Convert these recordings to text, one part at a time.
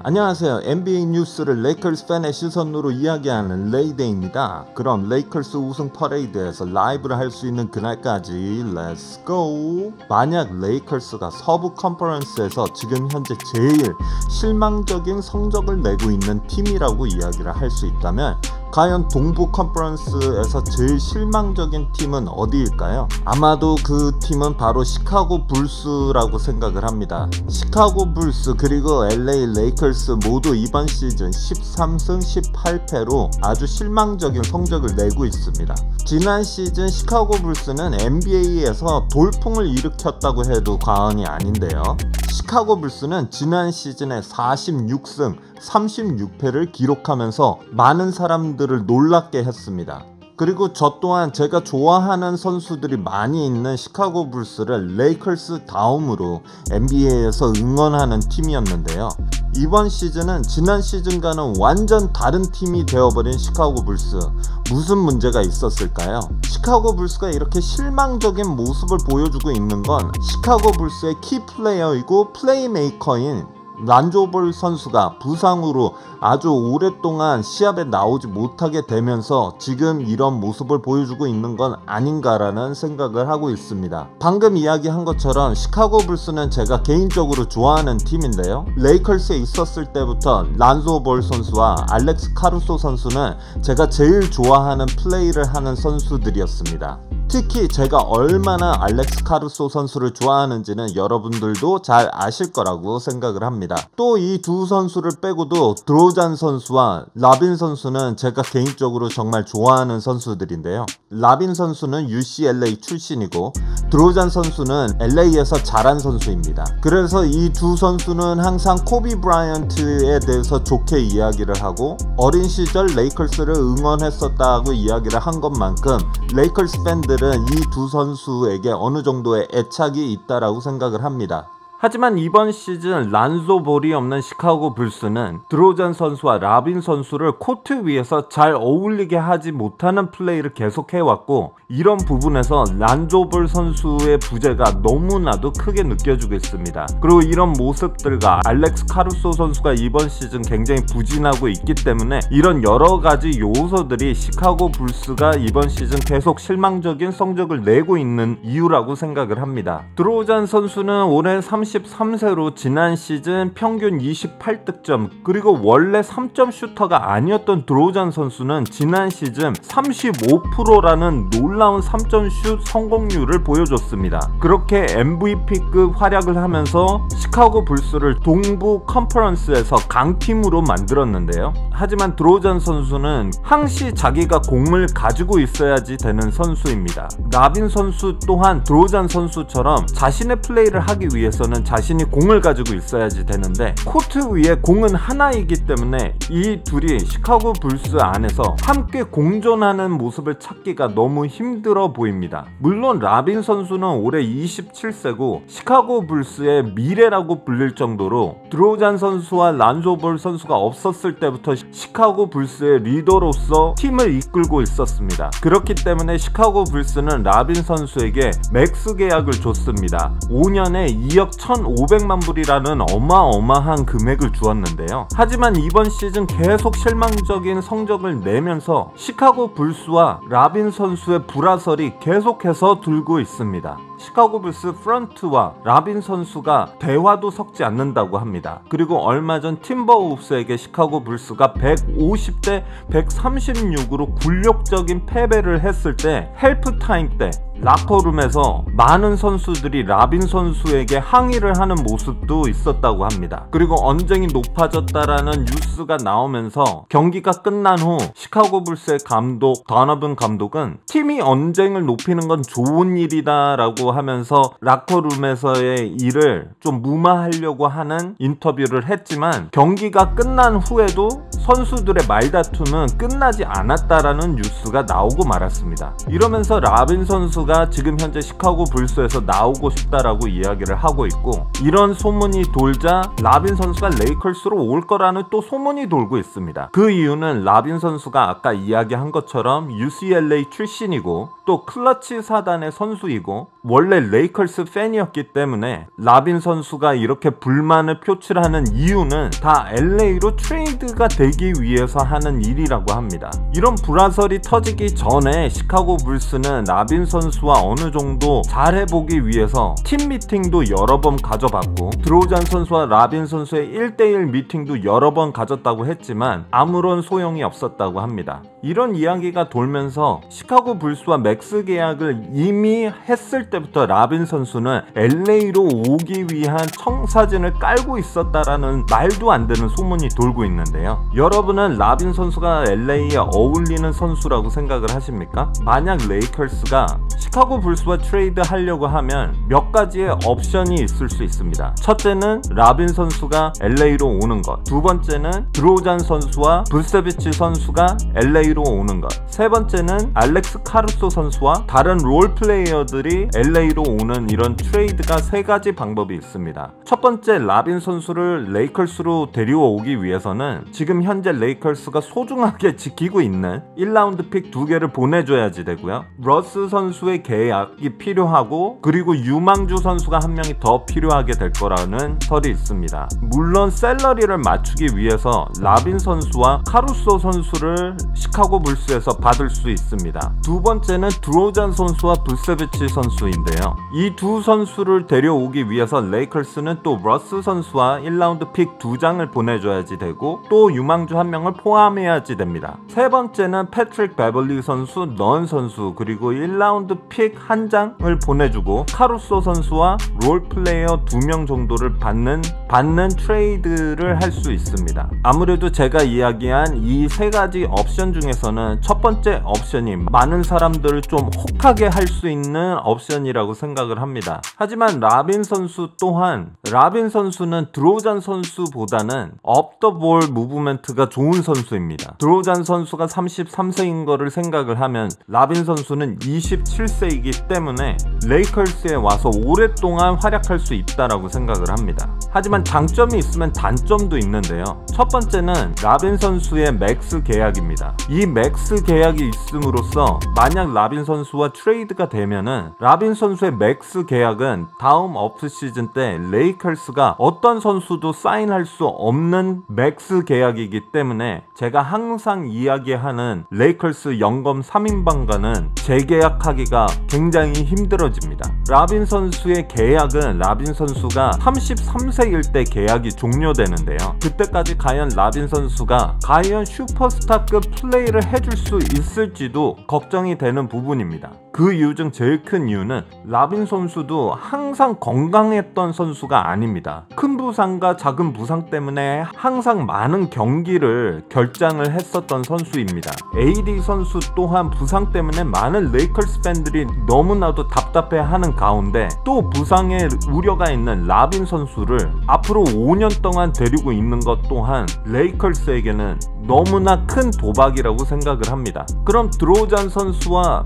안녕하세요. NBA 뉴스를 레이커스 팬의 시선으로 이야기하는 레이데이입니다. 그럼 레이커스 우승 퍼레이드에서 라이브를 할 수 있는 그날까지 렛츠 고! 만약 레이커스가 서부 컨퍼런스에서 지금 현재 제일 실망적인 성적을 내고 있는 팀이라고 이야기를 할 수 있다면 과연 동부 컨퍼런스에서 제일 실망적인 팀은 어디일까요? 아마도 그 팀은 바로 시카고 불스라고 생각을 합니다. 시카고 불스 그리고 LA 레이커스 모두 이번 시즌 13승 18패로 아주 실망적인 성적을 내고 있습니다. 지난 시즌 시카고 불스는 NBA에서 돌풍을 일으켰다고 해도 과언이 아닌데요. 시카고 불스는 지난 시즌에 46승 36패를 기록하면서 많은 사람들을 놀랍게 했습니다. 그리고 저 또한 제가 좋아하는 선수들이 많이 있는 시카고 불스를 레이커스 다음으로 NBA에서 응원하는 팀이었는데요. 이번 시즌은 지난 시즌과는 완전 다른 팀이 되어버린 시카고 불스. 무슨 문제가 있었을까요? 시카고 불스가 이렇게 실망적인 모습을 보여주고 있는 건 시카고 불스의 키플레이어이고 플레이메이커인 란조 볼 선수가 부상으로 아주 오랫동안 시합에 나오지 못하게 되면서 지금 이런 모습을 보여주고 있는 건 아닌가라는 생각을 하고 있습니다. 방금 이야기한 것처럼 시카고 불스는 제가 개인적으로 좋아하는 팀인데요. 레이커스에 있었을 때부터 란조 볼 선수와 알렉스 카루소 선수는 제가 제일 좋아하는 플레이를 하는 선수들이었습니다. 특히 제가 얼마나 알렉스 카루소 선수를 좋아하는지는 여러분들도 잘 아실 거라고 생각을 합니다. 또 이 두 선수를 빼고도 드로잔 선수와 라빈 선수는 제가 개인적으로 정말 좋아하는 선수들인데요. 라빈 선수는 UCLA 출신이고 드로잔 선수는 LA에서 자란 선수입니다. 그래서 이 두 선수는 항상 코비 브라이언트에 대해서 좋게 이야기를 하고 어린 시절 레이커스를 응원했었다고 이야기를 한 것만큼 레이커스 팬들은 이 두 선수에게 어느 정도의 애착이 있다라고 생각을 합니다. 하지만 이번 시즌 란조 볼이 없는 시카고 불스는 드로잔 선수와 라빈 선수를 코트 위에서 잘 어울리게 하지 못하는 플레이를 계속해왔고 이런 부분에서 란조 볼 선수의 부재가 너무나도 크게 느껴지고 있습니다. 그리고 이런 모습들과 알렉스 카루소 선수가 이번 시즌 굉장히 부진하고 있기 때문에 이런 여러가지 요소들이 시카고 불스가 이번 시즌 계속 실망적인 성적을 내고 있는 이유라고 생각을 합니다. 드로잔 선수는 올해 33세로 지난 시즌 평균 28득점 그리고 원래 3점 슈터가 아니었던 드로잔 선수는 지난 시즌 35%라는 놀라운 3점 슛 성공률을 보여줬습니다. 그렇게 MVP급 활약을 하면서 시카고 불스를 동부 컨퍼런스에서 강팀으로 만들었는데요. 하지만 드로잔 선수는 항시 자기가 공을 가지고 있어야지 되는 선수입니다. 라빈 선수 또한 드로잔 선수처럼 자신의 플레이를 하기 위해서는 자신이 공을 가지고 있어야지 되는데 코트 위에 공은 하나이기 때문에 이 둘이 시카고 불스 안에서 함께 공존하는 모습을 찾기가 너무 힘들어 보입니다. 물론 라빈 선수는 올해 27세고 시카고 불스의 미래라고 불릴 정도로 드로잔 선수와 란조 볼 선수가 없었을 때부터 시카고 불스의 리더로서 팀을 이끌고 있었습니다. 그렇기 때문에 시카고 불스는 라빈 선수에게 맥스 계약을 줬습니다. 5년에 2억 1,500만 불이라는 어마어마한 금액을 주었는데요. 하지만 이번 시즌 계속 실망적인 성적을 내면서 시카고 불스와 라빈 선수의 불화설이 계속해서 돌고 있습니다. 시카고 불스 프런트와 라빈 선수가 대화도 섞지 않는다고 합니다. 그리고 얼마 전 팀버우스에게 시카고 불스가 150대 136으로 굴욕적인 패배를 했을 때 헬프타임 때 라커룸에서 많은 선수들이 라빈 선수에게 항의를 하는 모습도 있었다고 합니다. 그리고 언쟁이 높아졌다라는 뉴스가 나오면서 경기가 끝난 후 시카고 불스의 감독 더너번 감독은 팀이 언쟁을 높이는 건 좋은 일이다 라고 하면서 라커룸에서의 일을 좀 무마하려고 하는 인터뷰를 했지만 경기가 끝난 후에도 선수들의 말다툼은 끝나지 않았다라는 뉴스가 나오고 말았습니다. 이러면서 라빈 선수가 지금 현재 시카고 불스에서 나오고 싶다라고 이야기를 하고 있고 이런 소문이 돌자 라빈 선수가 레이커스로 올 거라는 또 소문이 돌고 있습니다. 그 이유는 라빈 선수가 아까 이야기한 것처럼 UCLA 출신이고 또 클러치 사단의 선수이고 원래 레이컬스 팬이었기 때문에 라빈 선수가 이렇게 불만을 표출하는 이유는 다 LA로 트레이드가 되기 위해서 하는 일이라고 합니다. 이런 불화설이 터지기 전에 시카고 불스는 라빈 선수와 어느 정도 잘해보기 위해서 팀 미팅도 여러 번 가져봤고 드로잔 선수와 라빈 선수의 1대1 미팅도 여러 번 가졌다고 했지만 아무런 소용이 없었다고 합니다. 이런 이야기가 돌면서 시카고 불스와 맥스 계약을 이미 했을 때부터 라빈 선수는 LA로 오기 위한 청사진을 깔고 있었다라는 말도 안 되는 소문이 돌고 있는데요. 여러분은 라빈 선수가 LA에 어울리는 선수라고 생각을 하십니까? 만약 레이컬스가 시카고 불스와 트레이드 하려고 하면 몇 가지의 옵션이 있을 수 있습니다. 첫째는 라빈 선수가 LA로 오는 것, 두 번째는 드로잔 선수와 부세비치 선수가 LA로 오는 것, 세 번째는 알렉스 카루소 선수와 다른 롤 플레이어들이 LA로 오는 이런 트레이드가 세 가지 방법이 있습니다. 첫 번째, 라빈 선수를 레이컬스로 데려오기 위해서는 지금 현재 레이컬스가 소중하게 지키고 있는 1라운드 픽 2개를 보내줘야지 되고요. 러스 선수의 계약이 필요하고 그리고 유망주 선수가 한 명이 더 필요하게 될 거라는 설이 있습니다. 물론 샐러리를 맞추기 위해서 라빈 선수와 카루소 선수를 시카고 불스에서 받을 수 있습니다. 두 번째는 드로잔 선수와 부세비치 선수인데요. 이 두 선수를 데려오기 위해서 레이컬스는 또 러스 선수와 1라운드 픽 2장을 보내줘야지 되고 또 유망주 한 명을 포함해야지 됩니다. 세 번째는 패트릭 베벌리 선수, 넌 선수 그리고 1라운드 픽 1장을 보내주고 카루소 선수와 롤플레이어 2명 정도를 받는 트레이드를 할 수 있습니다. 아무래도 제가 이야기한 이 세 가지 옵션 중에서는 첫 번째 옵션이 많은 사람들을 좀 혹하게 할 수 있는 옵션이라고 생각을 합니다. 하지만 라빈 선수 또한 라빈 선수는 드로잔 선수보다는 업 더 볼 무브멘트가 좋은 선수입니다. 드로잔 선수가 33세인 거를 생각을 하면 라빈 선수는 27세이기 때문에 레이컬스에 와서 오랫동안 활약할 수 있다라고 생각을 합니다. 하지만 장점이 있으면 단점도 있는데요. 첫 번째는 라빈 선수의 맥스 계약입니다. 이 맥스 계약이 있음으로써 만약 라빈 선수와 트레이드가 되면은 라빈 선수의 맥스 계약은 다음 오프시즌 때 레이컬스가 어떤 선수도 사인할 수 없는 맥스 계약이기 때문에 제가 항상 이야기하는 레이컬스 영검 3인방과는 재계약하기가 굉장히 힘들어집니다. 라빈 선수의 계약은 라빈 선수가 33세일 때 계약이 종료되는데요. 그때까지 과연 라빈 선수가 과연 슈퍼스타급 플레이를 해줄 수 있을지도 걱정이 되는 부분입니다. 그 이유 중 제일 큰 이유는 라빈 선수도 항상 건강했던 선수가 아닙니다. 큰 부상과 작은 부상 때문에 항상 많은 경기를 결장을 했었던 선수입니다. AD 선수 또한 부상 때문에 많은 레이컬스 팬들이 너무나도 답답해하는 가운데 또 부상의 우려가 있는 라빈 선수를 앞으로 5년 동안 데리고 있는 것 또한 레이컬스에게는 너무나 큰 도박이라고 생각을 합니다. 그럼 드로잔 선수와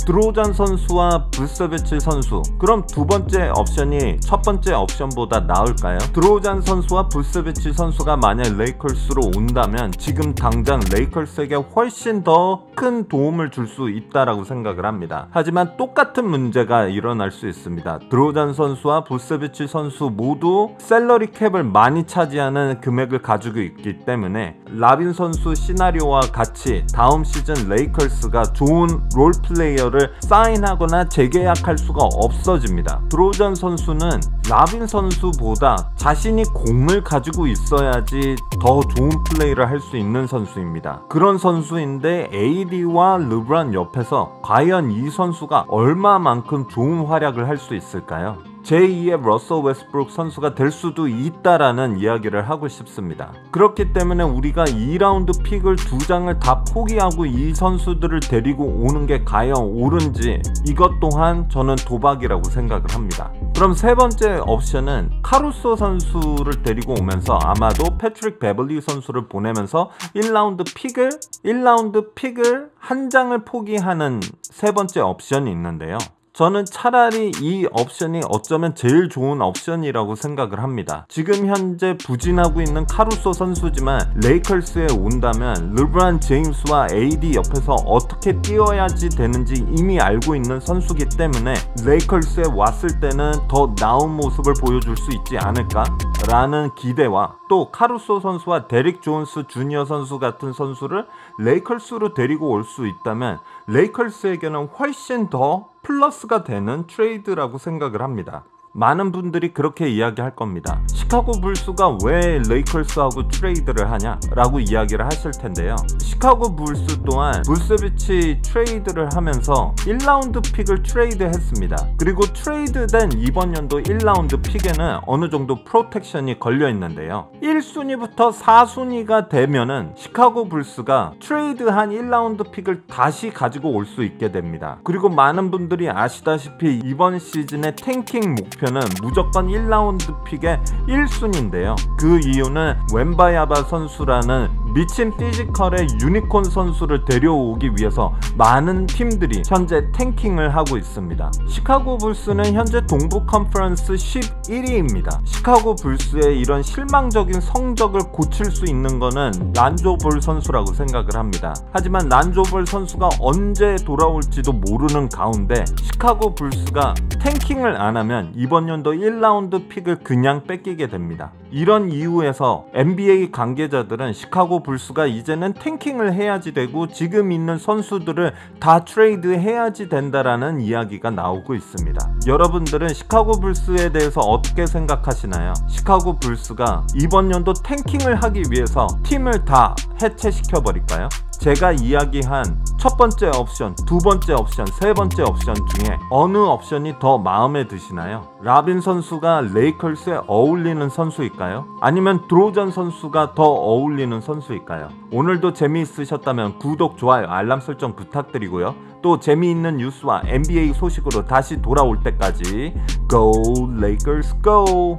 부세비치 선수, 그럼 두 번째 옵션이 첫 번째 옵션보다 나을까요? 드로잔 선수와 부세비치 선수가 만약 레이컬스로 온다면 지금 당장 레이컬스에게 훨씬 더 큰 도움을 줄 수 있다라고 생각을 합니다. 하지만 똑같은 문제가 일어날 수 있습니다. 드로잔 선수와 부세비치 선수 모두 셀러리 캡을 많이 차지하는 금액을 가지고 있기 때문에 라빈 선수 시나리오와 같이 다음 시즌 레이컬스가 좋은 롤 플레이어를 사인하거나 재계약할 수가 없어집니다. 드로잔 선수는 라빈 선수보다 자신이 공을 가지고 있어야지 더 좋은 플레이를 할 수 있는 선수입니다. 그런 선수인데 AD와 르브론 옆에서 과연 이 선수가 얼마만큼 좋은 활약을 할 수 있을까요? 제2의 러셀 웨스트브룩 선수가 될 수도 있다라는 이야기를 하고 싶습니다. 그렇기 때문에 우리가 2라운드 픽을 2장을 다 포기하고 이 선수들을 데리고 오는 게 과연 옳은지 이것 또한 저는 도박이라고 생각을 합니다. 그럼 세 번째 옵션은 카루소 선수를 데리고 오면서 아마도 패트릭 베벌리 선수를 보내면서 1라운드 픽을 한 장을 포기하는 세 번째 옵션이 있는데요. 저는 차라리 이 옵션이 어쩌면 제일 좋은 옵션이라고 생각을 합니다. 지금 현재 부진하고 있는 카루소 선수지만 레이컬스에 온다면 르브론 제임스와 AD 옆에서 어떻게 뛰어야지 되는지 이미 알고 있는 선수기 때문에 레이컬스에 왔을 때는 더 나은 모습을 보여줄 수 있지 않을까? 라는 기대와 또 카루소 선수와 데릭 존스 주니어 선수 같은 선수를 레이컬스로 데리고 올 수 있다면 레이컬스에게는 훨씬 더 플러스가 되는 트레이드라고 생각을 합니다. 많은 분들이 그렇게 이야기할 겁니다. 시카고 불스가 왜 레이컬스하고 트레이드를 하냐? 라고 이야기를 하실 텐데요. 시카고 불스 또한 부스비치 트레이드를 하면서 1라운드 픽을 트레이드 했습니다. 그리고 트레이드된 이번 연도 1라운드 픽에는 어느 정도 프로텍션이 걸려 있는데요. 1순위부터 4순위가 되면은 시카고 불스가 트레이드한 1라운드 픽을 다시 가지고 올 수 있게 됩니다. 그리고 많은 분들이 아시다시피 이번 시즌의 탱킹 목표 는 무조건 1라운드 픽의 1순위인데요. 그 이유는 웬바야바 선수라는 미친 피지컬의 유니콘 선수를 데려오기 위해서 많은 팀들이 현재 탱킹을 하고 있습니다. 시카고 불스는 현재 동부 컨퍼런스 11위입니다. 시카고 불스의 이런 실망적인 성적을 고칠 수 있는 거는 란조 볼 선수라고 생각을 합니다. 하지만 란조 볼 선수가 언제 돌아올지도 모르는 가운데 시카고 불스가 탱킹을 안 하면 이번 연도 1라운드 픽을 그냥 뺏기게 됩니다. 이런 이유에서 NBA 관계자들은 시카고 불스가 이제는 탱킹을 해야지 되고 지금 있는 선수들을 다 트레이드 해야지 된다라는 이야기가 나오고 있습니다. 여러분들은 시카고 불스에 대해서 어떻게 생각하시나요? 시카고 불스가 이번 연도 탱킹을 하기 위해서 팀을 다 해체시켜 버릴까요? 제가 이야기한 첫 번째 옵션, 두 번째 옵션, 세 번째 옵션 중에 어느 옵션이 더 마음에 드시나요? 라빈 선수가 레이컬스에 어울리는 선수일까요? 아니면 드로잔 선수가 더 어울리는 선수일까요? 오늘도 재미있으셨다면 구독, 좋아요, 알람 설정 부탁드리고요. 또 재미있는 뉴스와 NBA 소식으로 다시 돌아올 때까지 Go Lakers Go!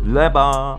레바!